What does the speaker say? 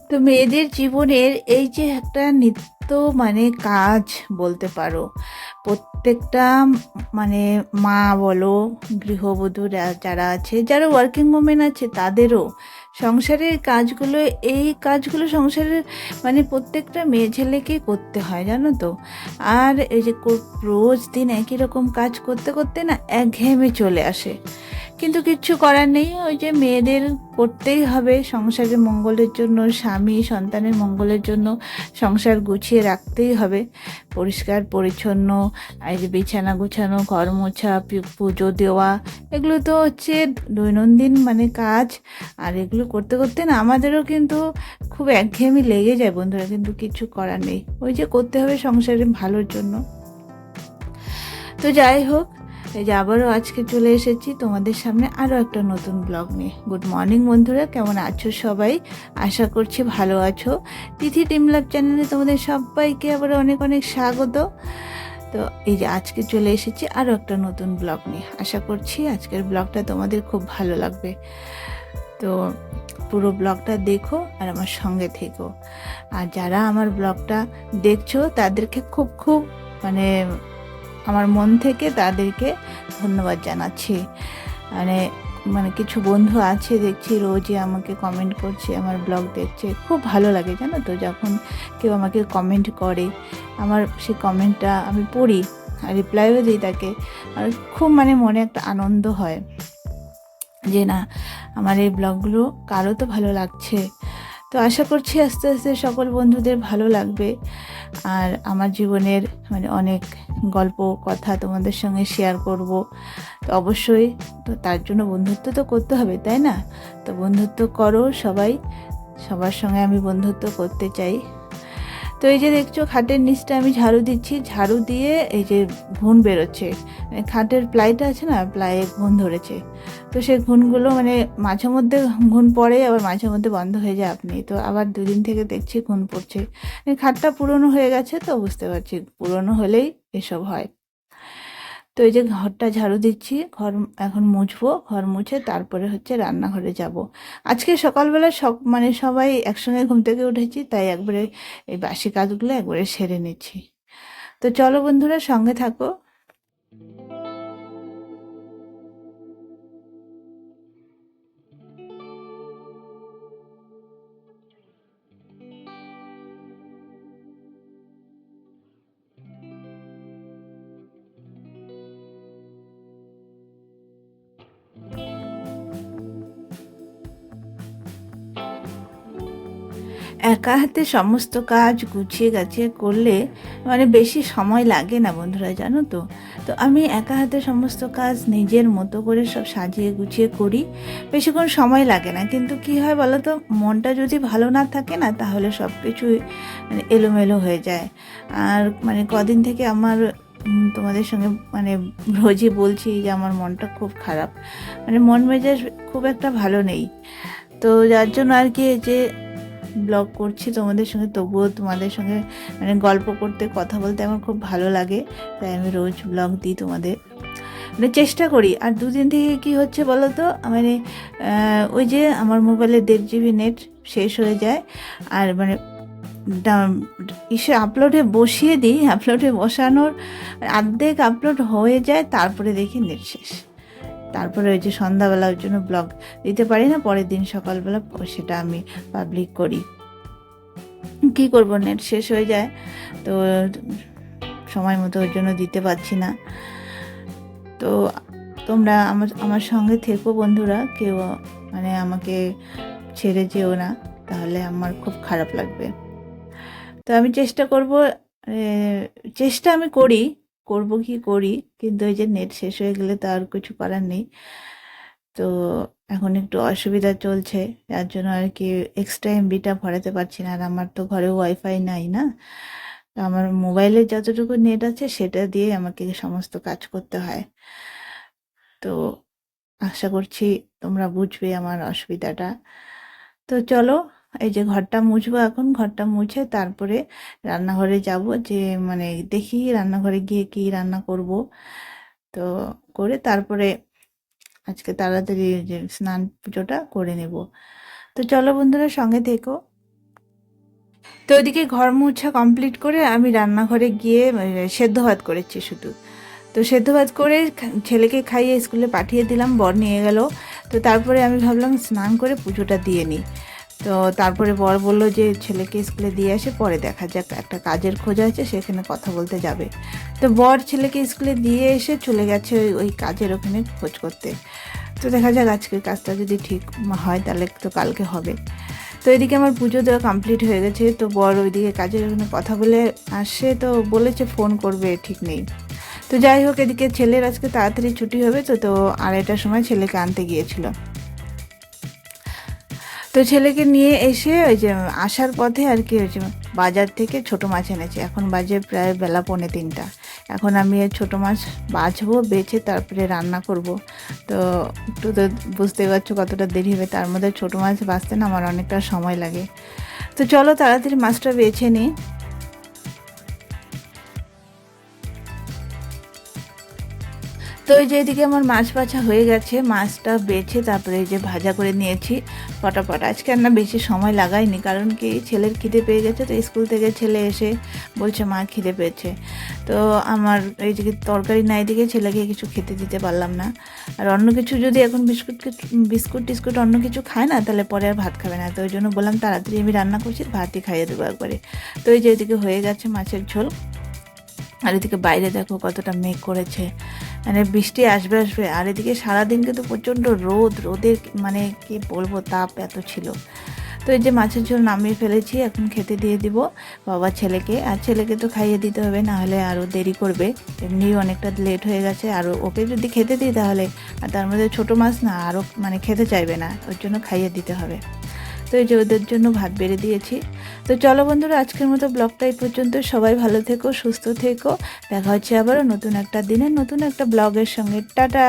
তো মেয়েদের জীবনের এই যে একটা নিত্য কাজ বলতে পারো, প্রত্যেকটা মানে মা বলো, গৃহবধূ যারা আছে, যারা ওয়ার্কিং ওমেন আছে, তাদেরও সংসারের কাজগুলো, এই কাজগুলো সংসারের প্রত্যেকটা মেয়ে ছেলেকেই করতে হয়, জানো তো। আর এই যে রোজ দিন একই রকম কাজ করতে করতে না একঘেয়েমে চলে আসে, কিন্তু কিচ্ছু করার নেই, ওই যে মেয়েদের করতেই হবে সংসারের মঙ্গলের জন্য, স্বামী সন্তানের মঙ্গলের জন্য সংসার গুছিয়ে রাখতেই হবে। পরিষ্কার পরিচ্ছন্ন, এই যে বিছানা গুছানো, ঘর মোছা, পুজো দেওয়া, এগুলো তো হচ্ছে দৈনন্দিন কাজ। আর এগুলো করতে করতে না আমাদেরও কিন্তু খুব একঘেয়েমি লেগে যায় বন্ধুরা, কিন্তু কিছু করার নেই, ওই যে করতে হবে সংসারের ভালোর জন্য। তো যাই হোক, এই যে আবারও আজকে চলে এসেছি তোমাদের সামনে আরও একটা নতুন ব্লগ নিয়ে। গুড মর্নিং বন্ধুরা, কেমন আছো সবাই? আশা করছি ভালো আছো। তিথি টিম লাভ চ্যানেলে তোমাদের সবাইকে আবার অনেক অনেক স্বাগত। তো এই যে আজকে চলে এসেছি আরও একটা নতুন ব্লগ নিয়ে। আশা করছি আজকের ব্লগটা তোমাদের খুব ভালো লাগবে। তো পুরো ব্লগটা দেখো আর আমার সঙ্গে থেকো। আর যারা আমার ব্লগটা দেখছো তাদেরকে খুব খুব মানে আমার মন থেকে তাদেরকে ধন্যবাদ জানাচ্ছি। মানে কিছু বন্ধু আছে দেখছি রোজই আমাকে কমেন্ট করছে, আমার ব্লগ দেখছে, খুব ভালো লাগে জানো তো যখন কেউ আমাকে কমেন্ট করে। আমার সেই কমেন্টটা আমি পড়ি আর রিপ্লাইও দিই তাকে, আর খুব মনে একটা আনন্দ হয় যে না, আমার এই ব্লগগুলো কারো তো ভালো লাগছে। তো আশা করছি আস্তে আস্তে সকল বন্ধুদের ভালো লাগবে। আর আমার জীবনের অনেক গল্প কথা তোমাদের সঙ্গে শেয়ার করব। তো অবশ্যই, তো তার জন্য বন্ধুত্ব তো করতে হবে, তাই না? তো বন্ধুত্ব করো সবাই, সবার সঙ্গে আমি বন্ধুত্ব করতে চাই। তো এই যে দেখছো খাটের নিচটা আমি ঝাড়ু দিচ্ছি, ঝাড়ু দিয়ে এই যে ঘুণ বেরোচ্ছে, খাটের প্লাইটা আছে না, প্লাইয়ে ঘুণ ধরেছে। তো সেই ঘুণগুলো মাঝে মধ্যে ঘুণ পড়ে, আবার মাঝে মধ্যে বন্ধ হয়ে যায় আপনি। তো আবার দুদিন থেকে দেখছি ঘুণ পড়ছে। খাটটা পুরনো হয়ে গেছে, তো বুঝতে পারছি পুরনো হলেই এসব হয়। তো এই যে ঘরটা ঝাড়ু দিচ্ছি, ঘর এখন মুছবো, ঘর মুছে তারপরে হচ্ছে রান্নাঘরে যাব। আজকে সকালবেলা সবাই একসঙ্গে ঘুম থেকে উঠেছি, তাই একবারে এই বাসি কাজগুলো একবারে সেরে নিচ্ছি। তো চলো বন্ধুরা, সঙ্গে থাকো। একা হাতে সমস্ত কাজ গুছিয়ে গাছিয়ে করলে বেশি সময় লাগে না বন্ধুরা, জানো তো। তো আমি একা হাতে সমস্ত কাজ নিজের মতো করে সব সাজিয়ে গুছিয়ে করি, বেশিক্ষণ সময় লাগে না। কিন্তু কি হয় বলো তো, মনটা যদি ভালো না থাকে না, তাহলে সব কিছুই এলোমেলো হয়ে যায়। আর কদিন থেকে আমার তোমাদের সঙ্গে রোজই বলছি যে আমার মনটা খুব খারাপ, মন মেজাজ খুব একটা ভালো নেই। তো যার জন্য আর কি এই যে ব্লগ করছি তোমাদের সঙ্গে, তবুও তোমাদের সঙ্গে গল্প করতে, কথা বলতে আমার খুব ভালো লাগে, তাই আমি রোজ ব্লগ দিই তোমাদের, চেষ্টা করি। আর দুদিন থেকে কি হচ্ছে বলো তো, ওই যে আমার মোবাইলে 1.5 GB নেট শেষ হয়ে যায়, আর ইসে আপলোডে বসিয়ে দিই, আপলোডে বসানোর অর্ধেক আপলোড হয়ে যায়, তারপরে দেখি নেট শেষ। তারপরে ওই যে সন্ধ্যাবেলা ওই জন্য ব্লগ দিতে পারি না, পরের দিন সকালবেলা সেটা আমি পাবলিক করি। কী করব, নেট শেষ হয়ে যায়, তো সময় মতো ওর জন্য দিতে পারছি না। তো তোমরা আমার আমার সঙ্গে থেকো বন্ধুরা, কেউ আমাকে ছেড়ে যেও না, তাহলে আমার খুব খারাপ লাগবে। তো আমি চেষ্টা করব, চেষ্টা আমি করি, করব কি করি, কিন্তু ওই যে নেট শেষ হয়ে গেলে তো আর কিছু করার নেই। তো এখন একটু অসুবিধা চলছে, যার জন্য আর কি এক্সট্রা এমবিটা ভরাতে পারছি না। আর আমার তো ঘরে ওয়াইফাই নাই না, তো আমার মোবাইলের যতটুকু নেট আছে সেটা দিয়ে আমাকে সমস্ত কাজ করতে হয়। তো আশা করছি তোমরা বুঝবে আমার অসুবিধাটা। তো চলো, এই যে ঘরটা মুছবো, এখন ঘরটা মুছে তারপরে রান্নাঘরে যাব, যে দেখি রান্নাঘরে গিয়ে কি রান্না করব। তো করে তারপরে আজকে তাড়াতাড়ি যে স্নান পুজোটা করে নেব। তো চলো বন্ধুরা, সঙ্গে থেকো। তো ওইদিকে ঘর মোছা কমপ্লিট করে আমি রান্নাঘরে গিয়ে সেদ্ধ ভাত করেছি শুধু। তো সেদ্ধ ভাত করে ছেলেকে খাইয়ে স্কুলে পাঠিয়ে দিলাম, বর নিয়ে গেল। তো তারপরে আমি ভাবলাম স্নান করে পুজোটা দিয়ে নিই। তো তারপরে বর বললো যে ছেলেকে স্কুলে দিয়ে আসে, পরে দেখা যাক, একটা কাজের খোঁজ আছে, সেখানে কথা বলতে যাবে। তো বর ছেলেকে স্কুলে দিয়ে এসে চলে গেছে ওই কাজের ওখানে খোঁজ করতে। তো দেখা যাক আজকের কাজটা যদি ঠিক হয় তাহলে তো কালকে হবে। তো এদিকে আমার পুজো দেওয়া কমপ্লিট হয়ে গেছে। তো বর ওইদিকে কাজের ওখানে কথা বলে আসে, তো বলেছে ফোন করবে, ঠিক নেই। তো যাই হোক, এদিকে ছেলের আজকে তাড়াতাড়ি ছুটি হবে, তো 2:30টার সময় ছেলেকে আনতে গিয়েছিল। তো ছেলেকে নিয়ে এসে ওই যে আসার পথে আর কি, ওই যে বাজার থেকে ছোটো মাছ এনেছে। এখন বাজে প্রায় বেলা 2:45। এখন আমি ছোটো মাছ বাছবো, বেছে তারপরে রান্না করব। তো একটু তো বুঝতে পারছো কতটা দেরি হবে, তার মধ্যে ছোটো মাছ বাছতে না আমার অনেকটা সময় লাগে। তো চলো তাড়াতাড়ি মাছটা বেছে নিই। তো এই যে এদিকে আমার মাছ বাছা হয়ে গেছে, মাছটা বেছে তারপরে এই যে ভাজা করে নিয়েছি ফটাফট। আজকে আর না বেশি সময় লাগাইনি, কারণ কি ছেলের খিদে পেয়ে গেছে। তো স্কুল থেকে ছেলে এসে বলছে মা খিদে পেয়েছে। তো আমার এই যে তরকারি নাই দিকে ছেলেকে কিছু খেতে দিতে পারলাম না। আর অন্য কিছু যদি এখন বিস্কুট টিস্কুট অন্য কিছু খায় না, তাহলে পরে আর ভাত খাবে না। তো ওই জন্য বললাম তাড়াতাড়ি আমি রান্না করছি, ভাতই খাইয়ে দেবো একবারে। তো এই যে এদিকে হয়ে গেছে মাছের ঝোল। আর এদিকে বাইরে দেখো কতটা মেঘ করেছে, মানে বৃষ্টি আসবে আসবে। আর এদিকে সারাদিন কিন্তু প্রচণ্ড রোদের মানে কি বলবো, তাপ এত ছিল। তো এই যে মাছের ঝোল নামিয়ে ফেলেছি, এখন খেতে দিয়ে দিব বাবা ছেলেকে। আর ছেলেকে তো খাইয়ে দিতে হবে, না হলে আরও দেরি করবে, এমনিই অনেকটা লেট হয়ে গেছে। আর ওকে যদি খেতে দিই তাহলে, আর তার মধ্যে ছোটো মাছ না, আরও মানে খেতে চাইবে না, ওর জন্য খাইয়ে দিতে হবে। তো এই যে ওদের জন্য ভাত বেড়ে দিয়েছি। তো চলো বন্ধুরা, আজকের মতো ব্লগটা এই পর্যন্ত। সবাই ভালো থেকো, সুস্থ থেকো। দেখা হচ্ছে আবারও নতুন একটা দিনে নতুন একটা ব্লগের সঙ্গে। টাটা।